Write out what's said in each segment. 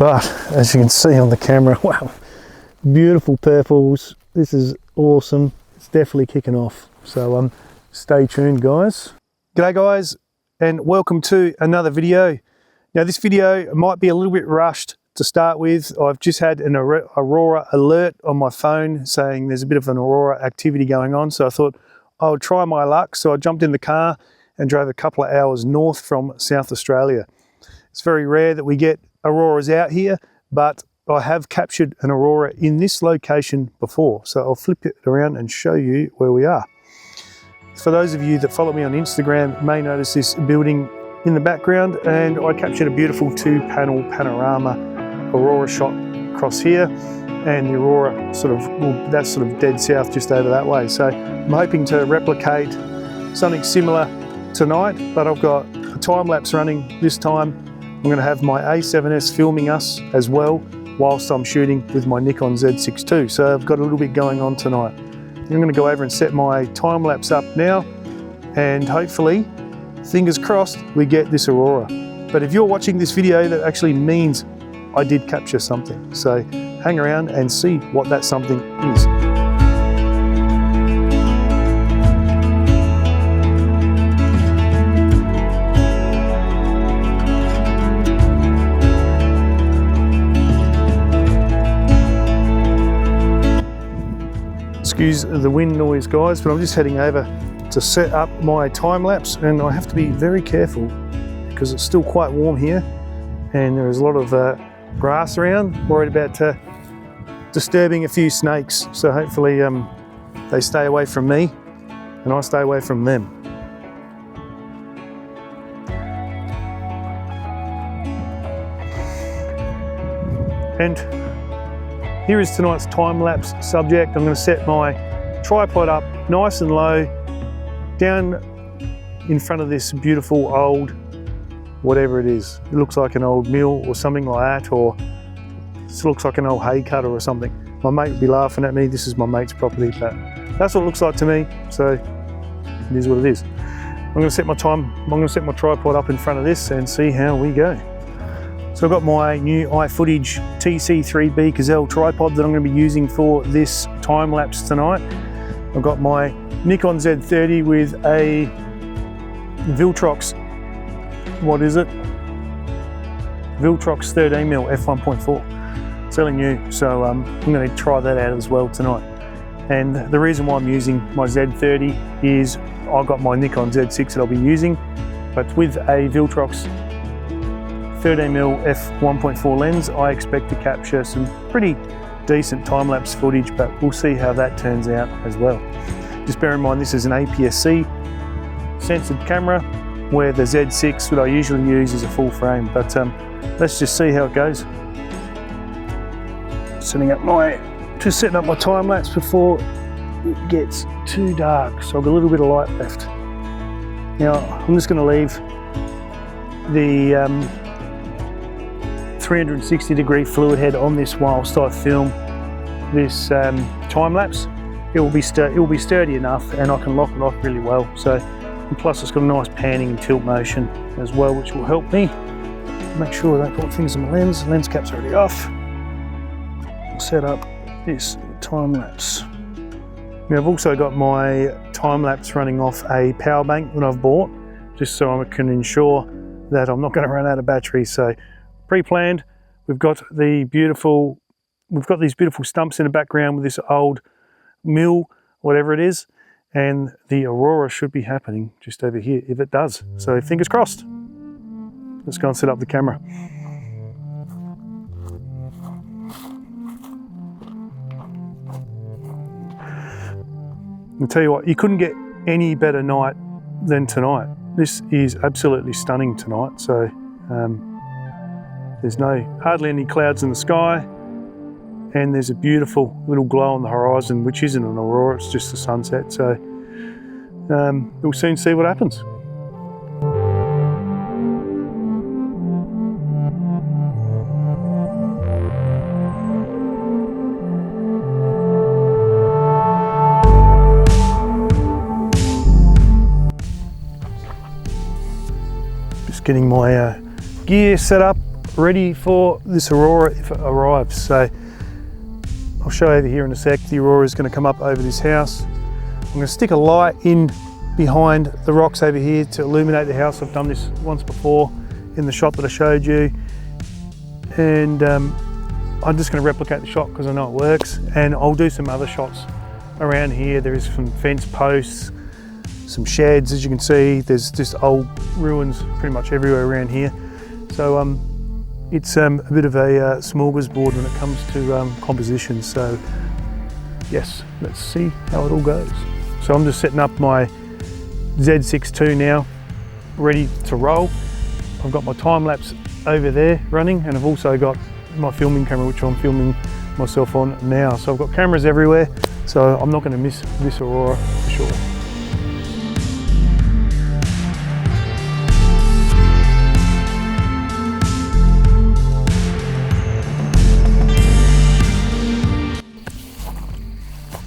But as you can see on the camera, wow, beautiful purples. This is awesome. It's definitely kicking off. So stay tuned, guys. G'day guys, and welcome to another video. Now this video might be a little bit rushed to start with. I've just had an Aurora alert on my phone saying there's a bit of an Aurora activity going on, so I thought I would try my luck. So I jumped in the car and drove a couple of hours north from South Australia. It's very rare that we get Auroras out here, but I have captured an Aurora in this location before, so I'll flip it around and show you where we are. For those of you that follow me on Instagram may notice this building in the background, and I captured a beautiful 2-panel panorama Aurora shot across here, and the Aurora that's sort of dead south just over that way. So I'm hoping to replicate something similar tonight, but I've got a time lapse running this time. I'm going to have my A7S filming us as well whilst I'm shooting with my Nikon Z6 II. So I've got a little bit going on tonight. I'm going to go over and set my time lapse up now, and hopefully, fingers crossed, we get this Aurora. But if you're watching this video, that actually means I did capture something. So hang around and see what that something is. Excuse the wind noise, guys, but I'm just heading over to set up my time lapse, and I have to be very careful because it's still quite warm here and there is a lot of grass around. Worried about disturbing a few snakes, so hopefully they stay away from me and I stay away from them. And here is tonight's time-lapse subject. I'm going to set my tripod up nice and low down in front of this beautiful old, whatever it is. It looks like an old mill or something like that, or it looks like an old hay cutter or something. My mate would be laughing at me. This is my mate's property, but that's what it looks like to me, so it is what it is. I'm going to set my tripod up in front of this and see how we go. So I've got my new iFootage TC3B Gazelle tripod that I'm going to be using for this time lapse tonight. I've got my Nikon Z30 with a Viltrox, what is it? Viltrox 13mm f1.4. It's fairly new, so I'm going to try that out as well tonight. And the reason why I'm using my Z30 is I've got my Nikon Z6 that I'll be using, but with a Viltrox 13mm f1.4 lens, I expect to capture some pretty decent time-lapse footage, but we'll see how that turns out as well. Just bear in mind this is an APS-C censored camera, where the Z6 that I usually use is a full frame, but let's just see how it goes. Setting up my time-lapse before it gets too dark, so I've got a little bit of light left. Now I'm just going to leave the 360-degree fluid head on this whilst I film this time lapse. It will be sturdy enough, and I can lock it off really well. So, and plus it's got a nice panning and tilt motion as well, which will help me make sure I don't put things in my lens. The lens cap's already off. I'll set up this time lapse. Now I've also got my time lapse running off a power bank that I've bought, just so I can ensure that I'm not going to run out of battery. So pre-planned, we've got these beautiful stumps in the background with this old mill, whatever it is, and the Aurora should be happening just over here if it does. So fingers crossed. Let's go and set up the camera. I'll tell you what, you couldn't get any better night than tonight. This is absolutely stunning tonight. So there's hardly any clouds in the sky, and there's a beautiful little glow on the horizon, which isn't an Aurora, it's just the sunset. So we'll soon see what happens. Just getting my gear set up ready for this Aurora if it arrives. So I'll show you over here in a sec. The Aurora is going to come up over this house. I'm going to stick a light in behind the rocks over here to illuminate the house. I've done this once before in the shot that I showed you, and I'm just going to replicate the shot because I know it works, and I'll do some other shots around here. There is some fence posts, some sheds, as you can see. There's just old ruins pretty much everywhere around here. So it's a bit of a smorgasbord when it comes to composition. So yes, let's see how it all goes. So I'm just setting up my Z6 II now, ready to roll. I've got my time lapse over there running, and I've also got my filming camera, which I'm filming myself on now. So I've got cameras everywhere, so I'm not going to miss this Aurora for sure.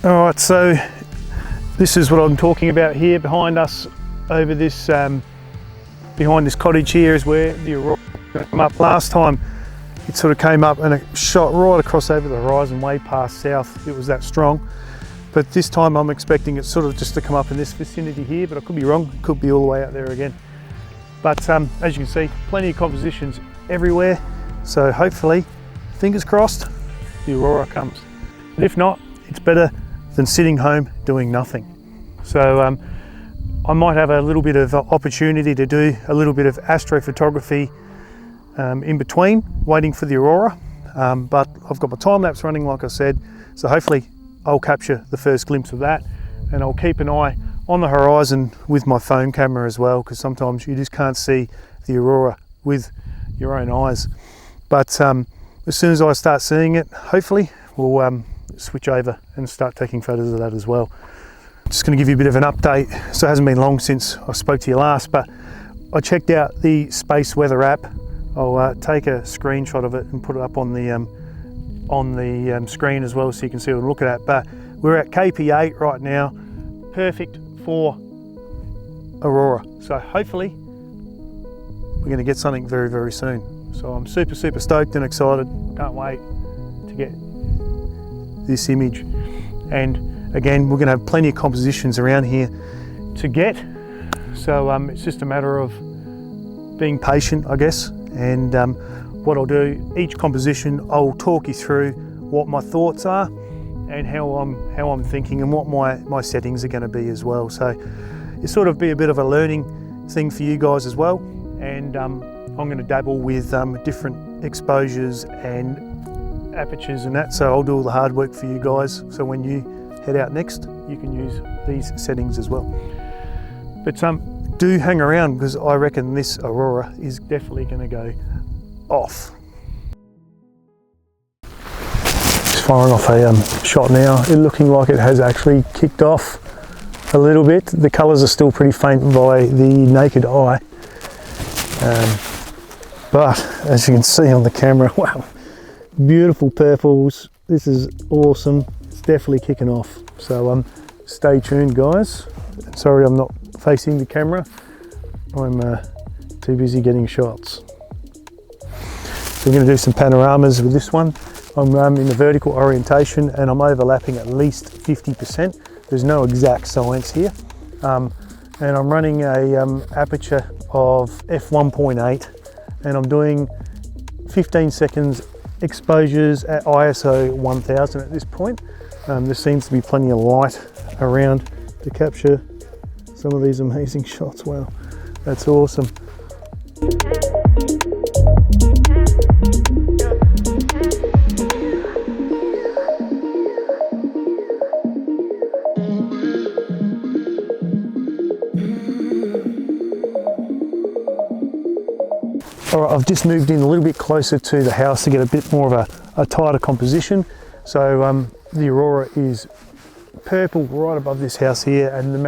All right, so this is what I'm talking about here. Behind us, over this, behind this cottage here is where the Aurora came up. Last time it sort of came up and it shot right across over the horizon, way past south. It was that strong. But this time I'm expecting it sort of just to come up in this vicinity here, but I could be wrong. It could be all the way out there again. But as you can see, plenty of compositions everywhere. So hopefully, fingers crossed, the Aurora comes. But if not, it's better than sitting home doing nothing. So I might have a little bit of opportunity to do a little bit of astrophotography in between, waiting for the Aurora. But I've got my time lapse running, like I said, so hopefully I'll capture the first glimpse of that, and I'll keep an eye on the horizon with my phone camera as well, because sometimes you just can't see the Aurora with your own eyes. But as soon as I start seeing it, hopefully we'll switch over and start taking photos of that as well. Just going to give you a bit of an update. So it hasn't been long since I spoke to you last, but I checked out the space weather app. I'll take a screenshot of it and put it up on the screen as well, so you can see what I'm looking at. But we're at KP8 right now, perfect for Aurora. So hopefully we're going to get something very, very soon. So I'm super, super stoked and excited. Can't wait to get this image. And again, we're going to have plenty of compositions around here to get. So it's just a matter of being patient, I guess. And what I'll do, each composition, I'll talk you through what my thoughts are and how I'm thinking and what my settings are going to be as well. So it'll sort of be a bit of a learning thing for you guys as well. And I'm going to dabble with different exposures and apertures and that. So I'll do all the hard work for you guys. So when you head out next, you can use these settings as well. But do hang around, because I reckon this Aurora is definitely going to go off. Just firing off a shot now. It looking like it has actually kicked off a little bit. The colours are still pretty faint by the naked eye, but as you can see on the camera, wow, beautiful purples. This is awesome. It's definitely kicking off. So stay tuned, guys. Sorry I'm not facing the camera. I'm too busy getting shots. So we're going to do some panoramas with this one. I'm in the vertical orientation and I'm overlapping at least 50%. There's no exact science here. And I'm running a aperture of f1.8, and I'm doing 15 seconds exposures at ISO 1000 at this point. There seems to be plenty of light around to capture some of these amazing shots. Wow, that's awesome. All right, I've just moved in a little bit closer to the house to get a bit more of a tighter composition. So the Aurora is purple right above this house here, and the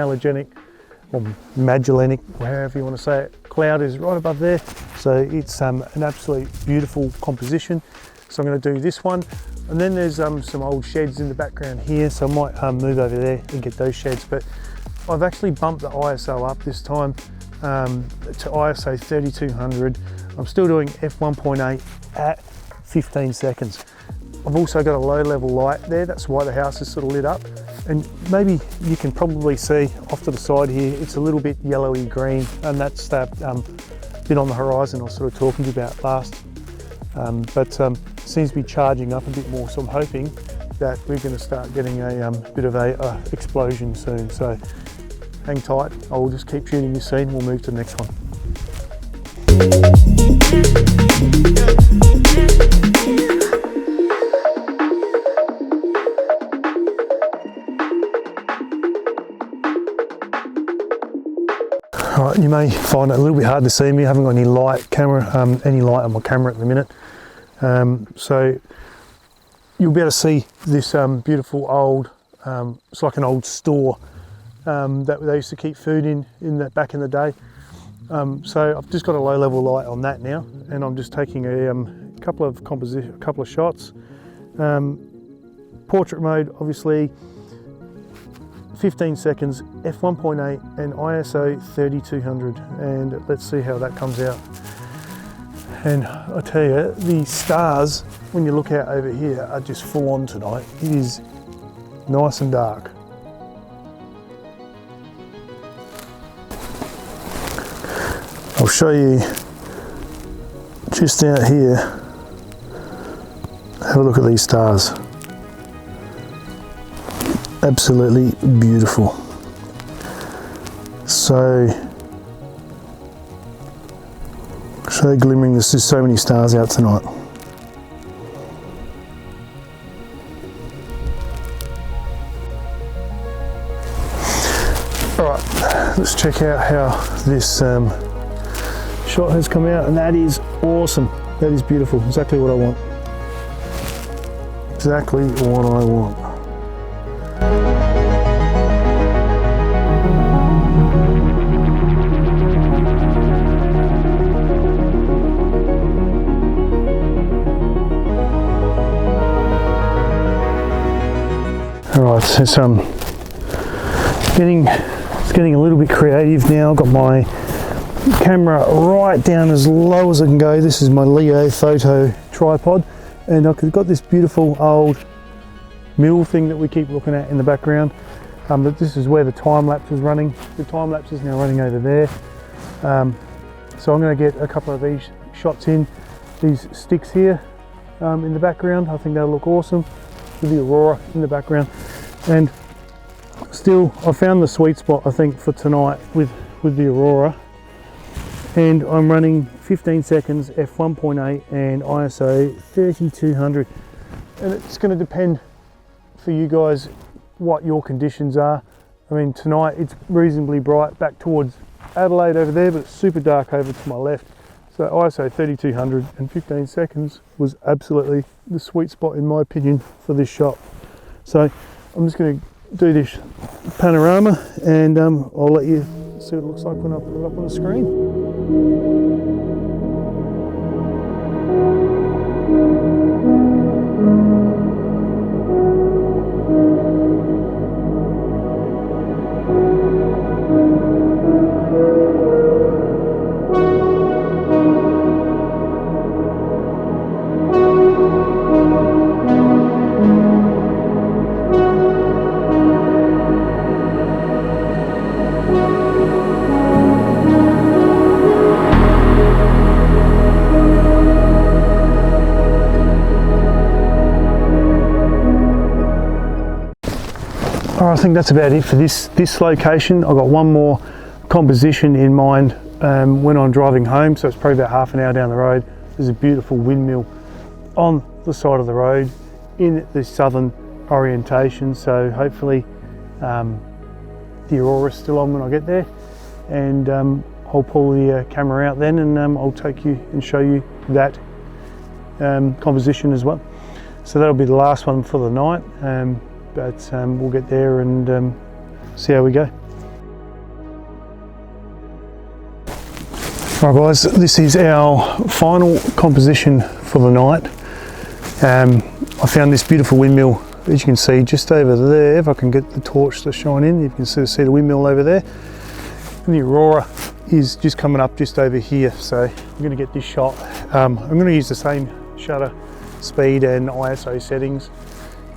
Magellanic, however you want to say it, cloud is right above there. So it's an absolute beautiful composition. So I'm going to do this one, and then there's some old sheds in the background here, so I might move over there and get those sheds. But I've actually bumped the ISO up this time to ISO 3200. I'm still doing f1.8 at 15 seconds. I've also got a low level light there, that's why the house is sort of lit up. And maybe you can probably see off to the side here, it's a little bit yellowy green, and that's that bit on the horizon I was sort of talking to you about last. Seems to be charging up a bit more, so I'm hoping that we're going to start getting a bit of a explosion soon. So hang tight, I will just keep shooting this scene, we'll move to the next one. All right, you may find it a little bit hard to see me. I haven't got any light on my camera at the minute. So you'll be able to see this beautiful old, it's like an old store that they used to keep food in that back in the day. So I've just got a low level light on that now, and I'm just taking a couple of shots. Portrait mode, obviously, 15 seconds, f1.8 and ISO 3200, and let's see how that comes out. And I tell you, the stars, when you look out over here, are just full on tonight. It is nice and dark. I'll show you just out here. Have a look at these stars. Absolutely beautiful. So glimmering. There's just so many stars out tonight. Alright, let's check out how this shot has come out, and that is awesome. That is beautiful. Exactly what I want. Exactly what I want. Alright, so it's getting a little bit creative now. I've got my camera right down as low as I can go. This is my Leo photo tripod, and I've got this beautiful old mill thing that we keep looking at in the background. But this is where the time lapse is running. The time lapse is now running over there. So I'm going to get a couple of these shots in, these sticks here in the background. I think they'll look awesome with the Aurora in the background. And still, I found the sweet spot, I think, for tonight with the Aurora. And I'm running 15 seconds, f1.8 and ISO 3200. And it's going to depend for you guys what your conditions are. I mean, tonight it's reasonably bright back towards Adelaide over there, but it's super dark over to my left. So ISO 3200 and 15 seconds was absolutely the sweet spot, in my opinion, for this shot. So I'm just going to do this panorama, and I'll let you see what it looks like when I put it up on the screen. I think that's about it for this location. I've got one more composition in mind when I'm driving home, so it's probably about half an hour down the road. There's a beautiful windmill on the side of the road in the southern orientation, so hopefully the Aurora's still on when I get there, and I'll pull the camera out then, and I'll take you and show you that composition as well. So that'll be the last one for the night. But we'll get there and see how we go. Alright guys, this is our final composition for the night. I found this beautiful windmill, as you can see just over there. If I can get the torch to shine in, you can see the windmill over there. And the Aurora is just coming up just over here, so I'm going to get this shot. I'm going to use the same shutter speed and ISO settings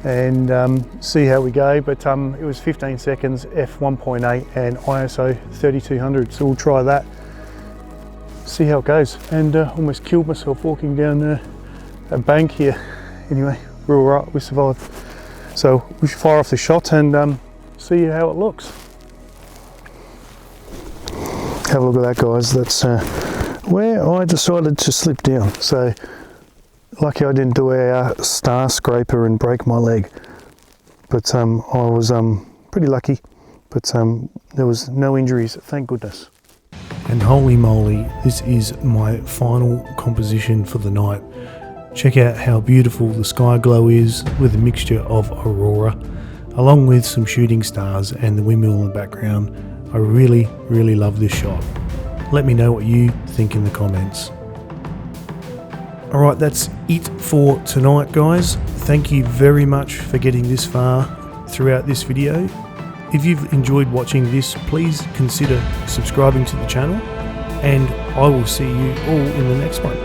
and see how we go. But it was 15 seconds, f1.8 and ISO 3200, so we'll try that, see how it goes. And almost killed myself walking down a bank here. Anyway, we're all right, we survived. So we should fire off the shot and see how it looks. Have a look at that, guys. That's where I decided to slip down. So lucky I didn't do a star scraper and break my leg, but I was pretty lucky, but there was no injuries, thank goodness. And holy moly, this is my final composition for the night. Check out how beautiful the sky glow is with a mixture of aurora along with some shooting stars and the windmill in the background. I really love this shot. Let me know what you think in the comments. Alright, that's it for tonight, guys. Thank you very much for getting this far throughout this video. If you've enjoyed watching this, please consider subscribing to the channel, and I will see you all in the next one.